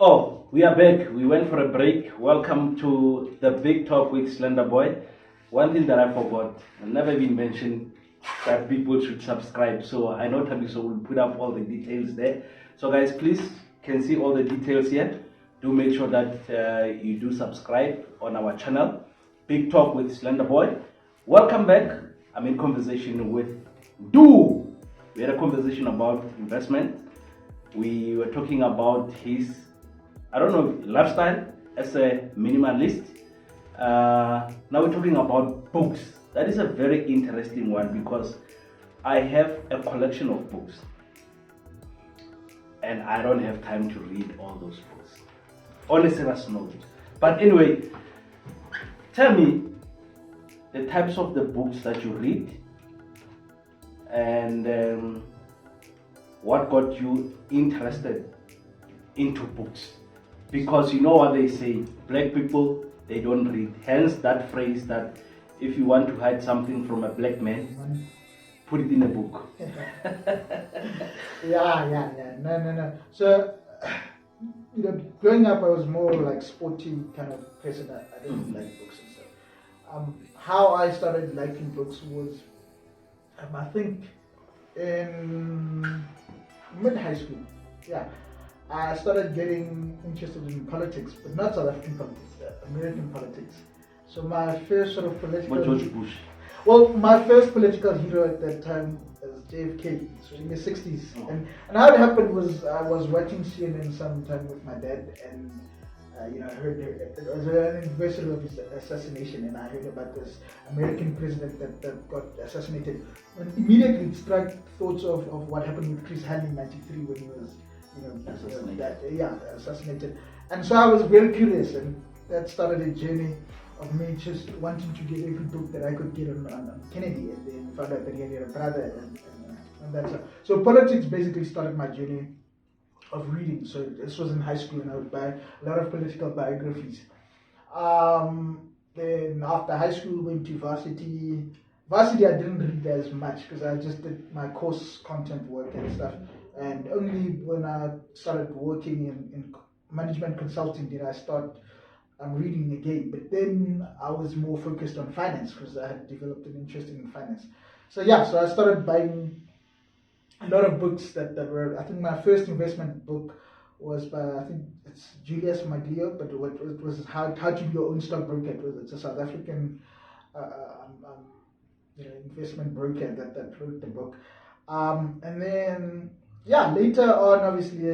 Oh, we are back. We went for a break. Welcome to the Big Talk with Slender Boy. One thing that I forgot, I've never been mentioned that people should subscribe. So I know Tabiso will put up all the details there. So guys, please can see all the details here. Do make sure that you do subscribe on our channel, Big Talk with Slender Boy. Welcome back. I'm in conversation with Do. We had a conversation about investment. We were talking about his lifestyle as a minimalist. Now we're talking about books. That is a very interesting one because I have a collection of books and I don't have time to read all those books. On a serious note. But anyway, tell me the types of the books that you read and what got you interested into books. Because you know what they say, black people, they don't read. Hence that phrase that if you want to hide something from a black man, put it in a book. Yeah. No. So, growing up, I was more like sporty kind of person. I didn't like books and stuff. How I started liking books was, I think, in mid-high school. Yeah. I started getting interested in politics, but not South African politics, American politics. So my first sort of political... But George Bush. Well, my first political hero at that time was JFK, so in the 60s. Oh. And how it happened was I was watching CNN sometime with my dad, and I heard it was an anniversary of his assassination, and I heard about this American president that got assassinated. And immediately it struck thoughts of what happened with Chris Hani in '93 when he was assassinated. And so I was very curious, and that started a journey of me just wanting to get every book that I could get on Kennedy, and then found out that he had a brother, and that's it. So politics basically started my journey of reading. So this was in high school, and I would buy a lot of political biographies. Then after high school, went to varsity. Varsity I didn't read as much because I just did my course content work and stuff. And only when I started working in management consulting did I start reading again. But then I was more focused on finance because I had developed an interest in finance. So I started buying a lot of books that were, I think my first investment book was by, I think it's Julius Maglio, but it was How to Be Your Own Stockbroker. It's a South African investment broker that wrote the book. And then later on, obviously,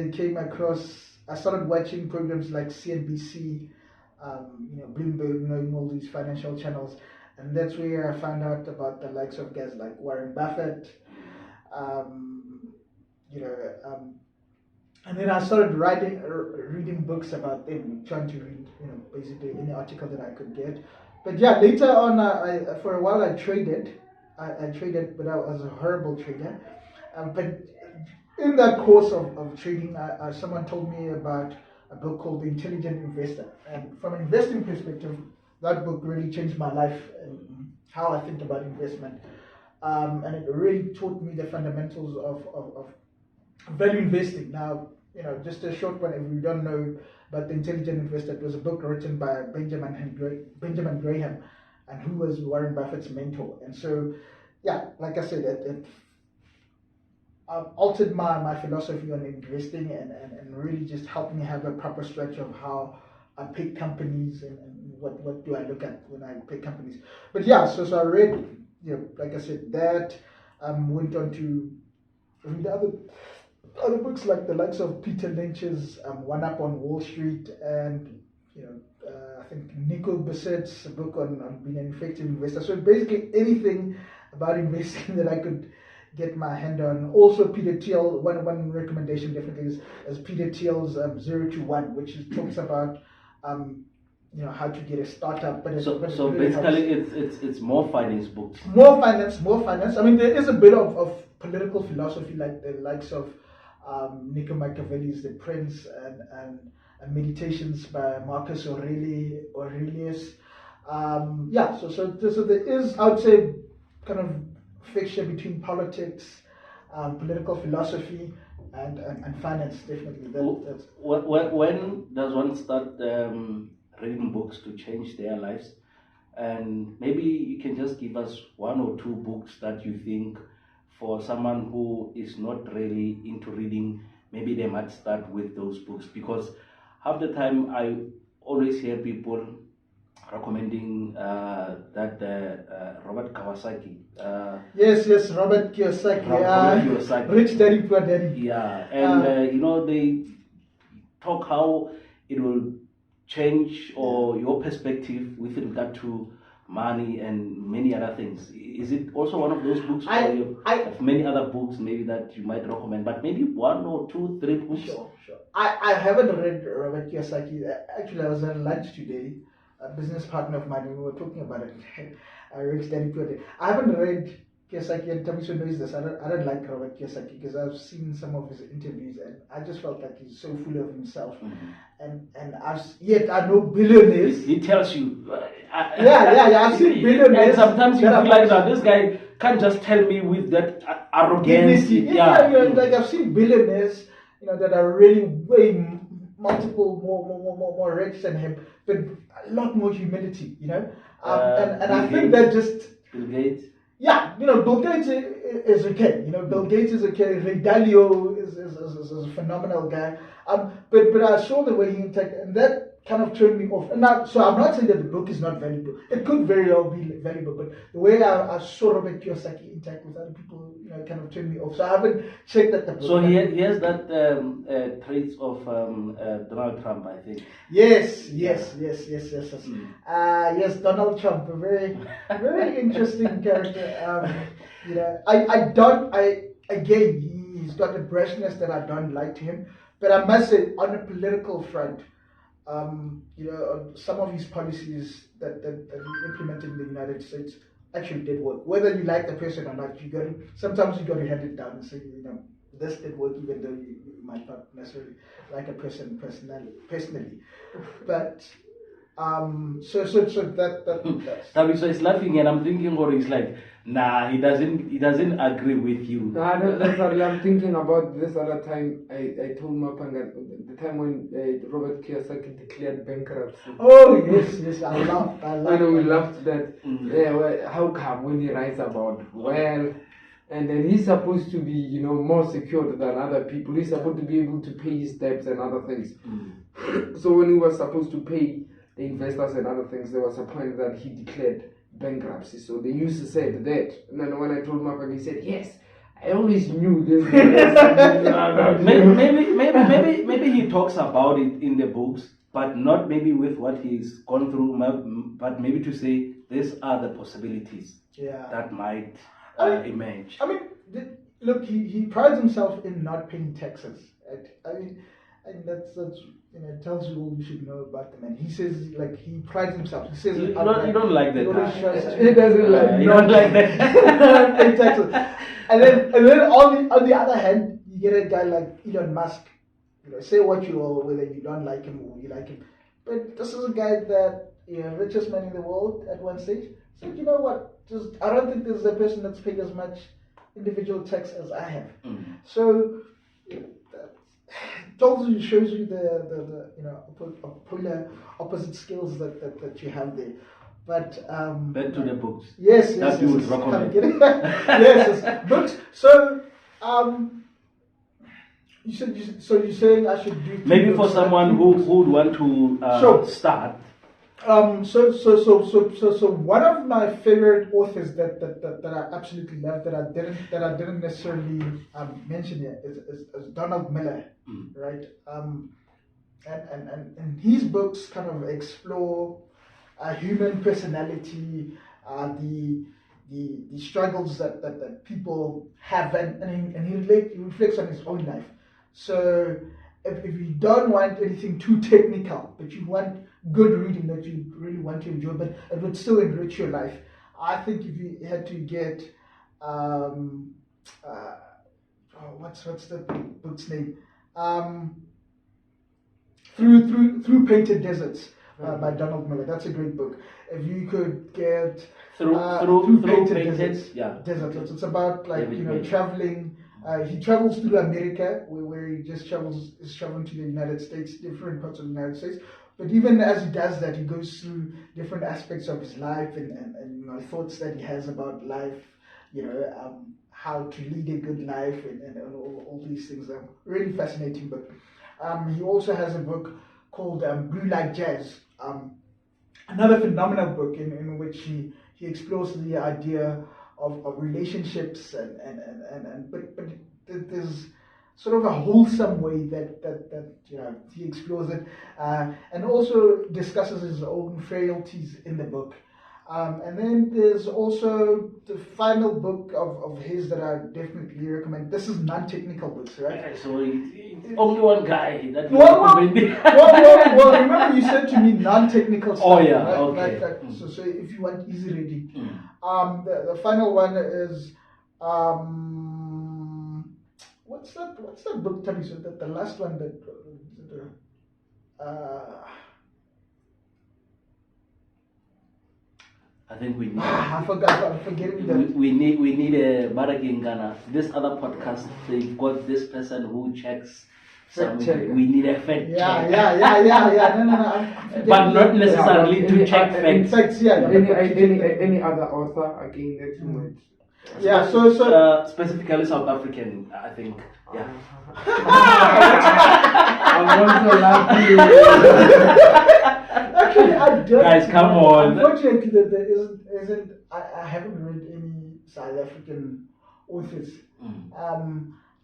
I started watching programs like CNBC, Bloomberg, all these financial channels. And that's where I found out about the likes of guys like Warren Buffett, and then I started reading books about them, trying to read, basically any article that I could get. But later on, I for a while I traded. I traded, but I was a horrible trader. But in that course of trading, someone told me about a book called The Intelligent Investor. And from an investing perspective, that book really changed my life and how I think about investment. And it really taught me the fundamentals of value investing. Now, just a short one, if you don't know about The Intelligent Investor, it was a book written by Benjamin Graham, and who was Warren Buffett's mentor. And so, like I said, it altered my philosophy on investing and really just helped me have a proper structure of how I pick companies and what do I look at when I pick companies. But so I read, like I said, that went on to read other books like the likes of Peter Lynch's One Up on Wall Street, and I think Nico Bissett's book on being an effective investor. So basically anything about investing that I could get my hand on. Also Peter Thiel, one recommendation definitely is Peter Thiel's 0 to 1, which talks about how to get a startup. But so basically it's more finance books. More finance. I mean, there is a bit of political philosophy, like the likes of Nico Machiavelli's The Prince and Meditations by Marcus Aurelius. So there is, I would say, kind of fixture between politics, political philosophy, and finance, definitely. That's When does one start reading books to change their lives? And maybe you can just give us one or two books that you think, for someone who is not really into reading, maybe they might start with those books. Because half the time I always hear people recommending that Robert Kawasaki. yes, Robert Kiyosaki. Robert Kiyosaki. Rich Daddy, Poor Daddy. Yeah, and you know, they talk how it will change or your perspective with regard to money and many other things. Is it also one of those books, or you have many other books maybe that you might recommend, but maybe one or two, three books? Sure. I haven't read Robert Kiyosaki. Actually, I was at lunch today. A business partner of mine, we were talking about it. Rich Daddy, Poor Daddy. I haven't read Kiyosaki, and Tamiso knows this. I don't like Robert Kiyosaki because I've seen some of his interviews, and I just felt like he's so full of himself. And yet I know billionaires. He tells you. I've seen billionaires. And sometimes you feel like that this guy can't just tell me with that arrogance. Like I've seen billionaires, that are really way multiple more rich than him, but a lot more humility, and I think that just Bill Gates. Yeah, Bill Gates is okay. Bill Gates is okay. Ray Dalio is a phenomenal guy. But I saw the way he interacted, and that kind of turned me off. And now, so I'm not saying that the book is not valuable. It could very well be valuable, but the way I saw Robert Kiyosaki interact with other people, kind of turned me off. So I haven't checked that. The book. So he has that traits of Donald Trump, I think. Yes, Donald Trump, a very, very interesting character. Again, he's got a brashness that I don't like to him. But I must say, on a political front, some of his policies that he implemented in the United States actually did work. Whether you like the person or not, sometimes you got to hand it down and say, this did work, even though you might not necessarily like a person personally. But so that's so he's laughing, and I'm thinking, or he's like, nah, he doesn't agree with you. That's what I'm thinking about. This other time I told Maphanga, the time when Robert Kiyosaki declared bankruptcy. Oh yes, I laughed. We laughed that. How come when he writes about and then he's supposed to be more secured than other people. He's supposed to be able to pay his debts and other things. So when he was supposed to pay the investors and other things, there was a point that he declared bankruptcy. So they used to say that. And then when I told Maphanga, he said, yes, I always knew this. maybe he talks about it in the books, but not maybe with what he's gone through, but maybe to say these are the possibilities that might emerge. Look, he prides himself in not paying taxes. And that's it tells you all you should know about the man. He says, he prides himself. He says you don't like that guy. He doesn't like. You don't like that. Pay taxes. And then on the other hand, you get a guy like Elon Musk. Say what you will, whether you don't like him or you like him. But this is a guy that richest man in the world at one stage said, you know what? I don't think there's a person that's paid as much individual tax as I have. So shows you the polar opposite skills that you have there. But back to the books. Yes. That you would recommend. yes, books. So you're saying I should do maybe for someone who would want to start. So one of my favorite authors that I absolutely love that I didn't necessarily mention here is Donald Miller, right? And his books kind of explore human personality, the struggles that people have, and he reflects on his own life. So if you don't want anything too technical, but you want good reading that you really want to enjoy, but it would still enrich your life, I think if you had to get what's the book's name? Through Painted Deserts by Donald Miller. That's a great book. If you could get through Painted Deserts, Deserts, it's about traveling He travels through America, where he just is traveling to the United States, different parts of the United States. But even as he does that, he goes through different aspects of his life and you know, thoughts that he has about life, you know, how to lead a good life and all these things. Really fascinating book. He also has a book called Blue Like Jazz, another phenomenal book in which he explores the idea of relationships but there's sort of a wholesome way that you know, he explores it, and also discusses his own frailties in the book. And then there's also the final book of his that I definitely recommend. This is non-technical books, right? Okay, so it's only one guy that Well, remember you said to me non-technical stuff. Oh yeah, right? okay. So if you want easy reading, Mm. the final one is what's that book? Tell me, so that the last one that I think we need. I forgot. I'm forgetting that. We need a Maragingana. This other podcast, they've got this person who checks. Fact check. We need a fact Yeah. check. No. But not necessarily to check In facts. fact, yeah. Any other author again that you might. Yeah. So Specifically South African, I think. Yeah. I'm also laughing. actually, I don't. Guys, come on. Unfortunately, there isn't. I haven't read any South African authors.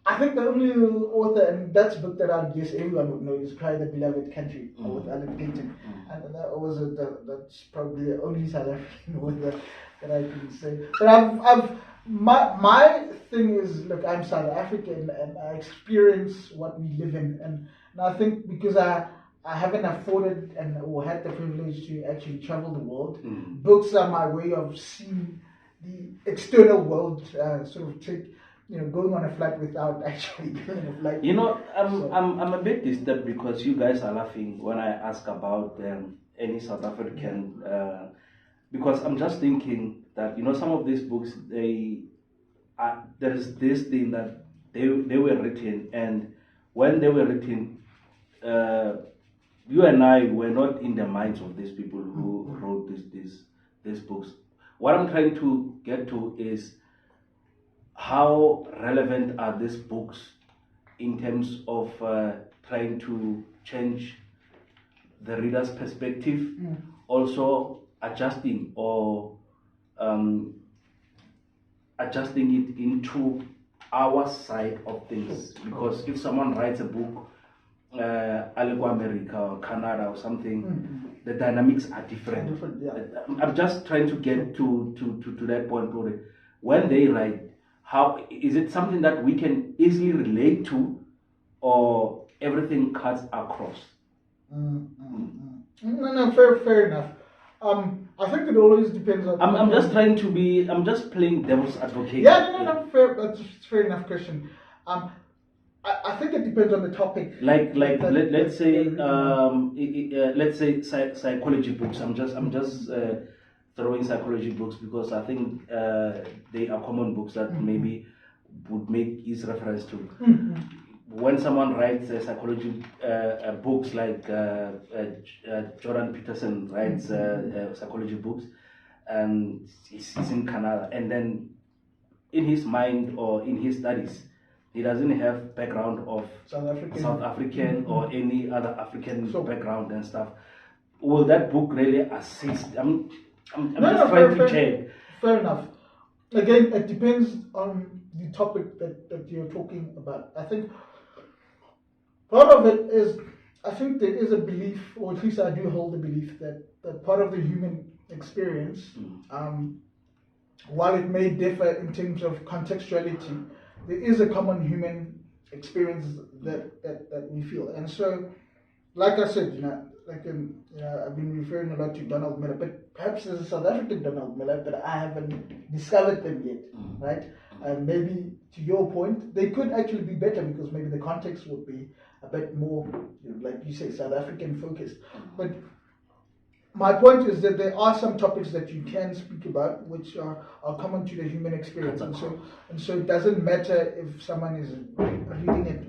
I think the only author, and that's a book that I guess everyone would know, is Cry the Beloved Country with Alan Paton. And that was that's probably the only South African author that I can say. But my thing is, look, I'm South African and I experience what we live in, and I think because I haven't afforded or had the privilege to actually travel the world, books are my way of seeing the external world, sort of going on a flight without actually going on a flight. You know, I'm a bit disturbed because you guys are laughing when I ask about any South African, because I'm just thinking that, you know, some of these books, there is this thing that they were written, and when they were written, you and I were not in the minds of these people who wrote these books. What I'm trying to get to is, how relevant are these books in terms of trying to change the reader's perspective, also adjusting adjusting it into our side of things? Because if someone writes a book, Alego America or Canada or something, the dynamics are different. I'm just trying to get to that point already. When they write, how is it something that we can easily relate to, or everything cuts across? No, fair enough. I think it always depends on. I'm just playing devil's advocate. Yeah, no, fair. That's a fair enough question. I think it depends on the topic. Let's say psychology books. I'm just throwing psychology books because I think they are common books that maybe would make easy reference to. When someone writes psychology books, like Jordan Peterson writes psychology books, and he's in Canada, and then in his mind or in his studies, he doesn't have background of South African or any other African background and stuff. Will that book really assist? I'm just trying to check. Fair enough. Again, it depends on the topic that you're talking about. I think part of it is, I think there is a belief, or at least I do hold the belief, that part of the human experience, while it may differ in terms of contextuality, there is a common human experience that we feel. And so, like I said, I've been referring a lot to Donald Miller, but perhaps there's a South African Donald Miller, but I haven't discovered them yet, right? And maybe, to your point, they could actually be better because maybe the context would be a bit more, like you say, South African focused. But my point is that there are some topics that you can speak about which are common to the human experience, and so it doesn't matter if someone is reading it,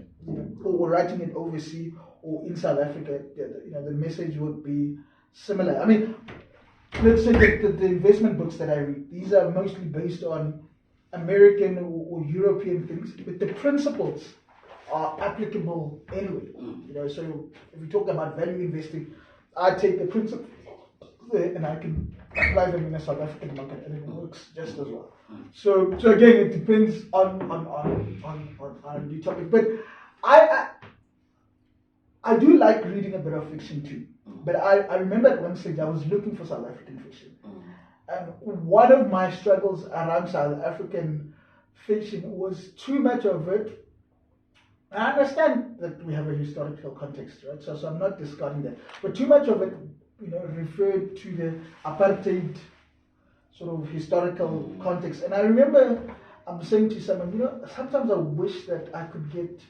or writing it overseas or in South Africa. The message would be similar. I mean, let's say that the investment books that I read, these are mostly based on American or European things, but the principles are applicable anyway. So if we talk about value investing, I take the principles there and I can apply them in a South African market, and it works just as well. So again, it depends on the topic. But I do like reading a bit of fiction too. But I remember at one stage I was looking for South African fiction. And one of my struggles around South African fiction was too much of it. I understand that we have a historical context, right? So I'm not discarding that. But too much of it, referred to the apartheid sort of historical context. And I remember I'm saying to someone, sometimes I wish that I could get,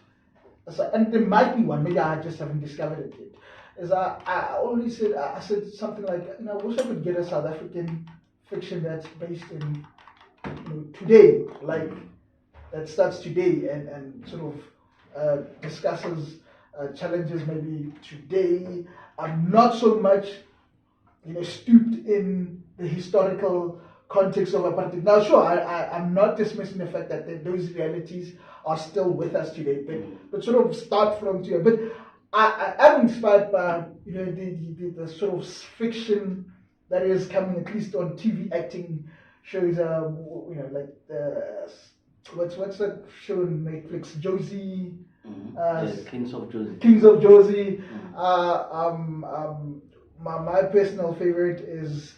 and there might be one, maybe I just haven't discovered it yet. Is I said something like, I wish I could get a South African fiction that's based in today, like that starts today and sort of discusses challenges maybe today. I'm not so much stooped in the historical context of apartheid. Now, sure, I'm not dismissing the fact that those realities are still with us today, but sort of start from today. But I am inspired by the sort of fiction that is coming, at least on TV acting shows. Like what's that show on Netflix? Josie. Yes, Kings of Josie. Kings of Josie. My personal favorite is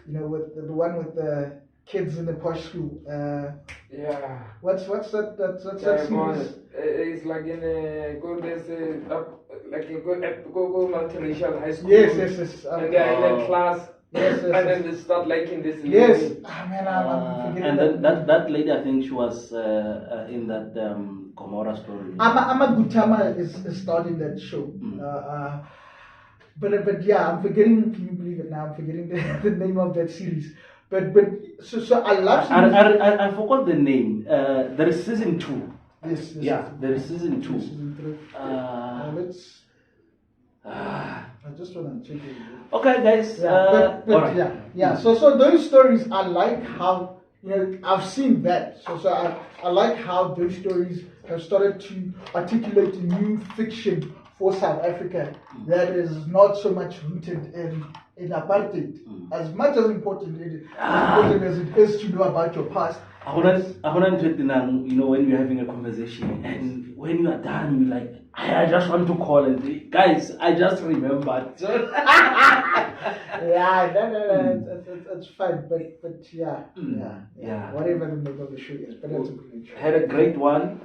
with the one with the kids in the posh school. Yeah. What's that series? It's like in a go multiracial high school. Yes. And they are in a class. Yes. And then they start liking this. Yes. I'm forgetting and then that lady, I think she was in that Gomorrah story. Ama Gutama is starred in that show. But yeah, I'm forgetting. Can you believe it now? I'm forgetting the name of that series. But so I love. I forgot the name. There is season 2. Yes. There is season 2. Season 3. Let's. I just want to check it. Okay, guys. But all right. Yeah. So those stories, I like how I've seen that. So I like how those stories have started to articulate a new fiction for South Africa that is not so much rooted in apartheid. As much as important as it is to know about your past. When you're having a conversation and when you are done, you're like, I just want to call and say, guys, I just remembered. It's fine, but yeah. Whatever the name of the show is, but that's a great show. Had a great one.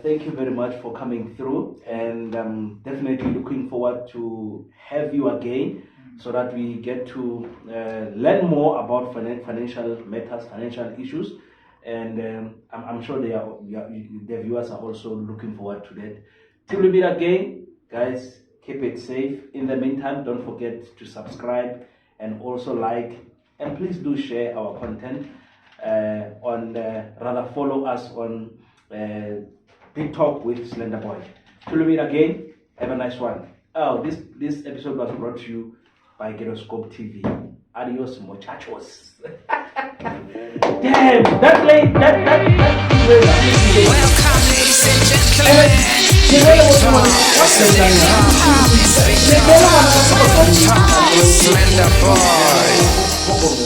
Thank you very much for coming through, and I'm definitely looking forward to have you again, so that we get to learn more about financial matters, financial issues, and I'm sure the viewers are also looking forward to that. Till we meet again, guys, keep it safe. In the meantime, don't forget to subscribe and also like, and please do share our content rather follow us on Big Talk with Slender Boy. Till we meet again, have a nice one. Oh, this episode was brought to you by Gyroscope TV. Adios, muchachos. Damn, that late, Welcome, ladies and gentlemen. Slender Boy.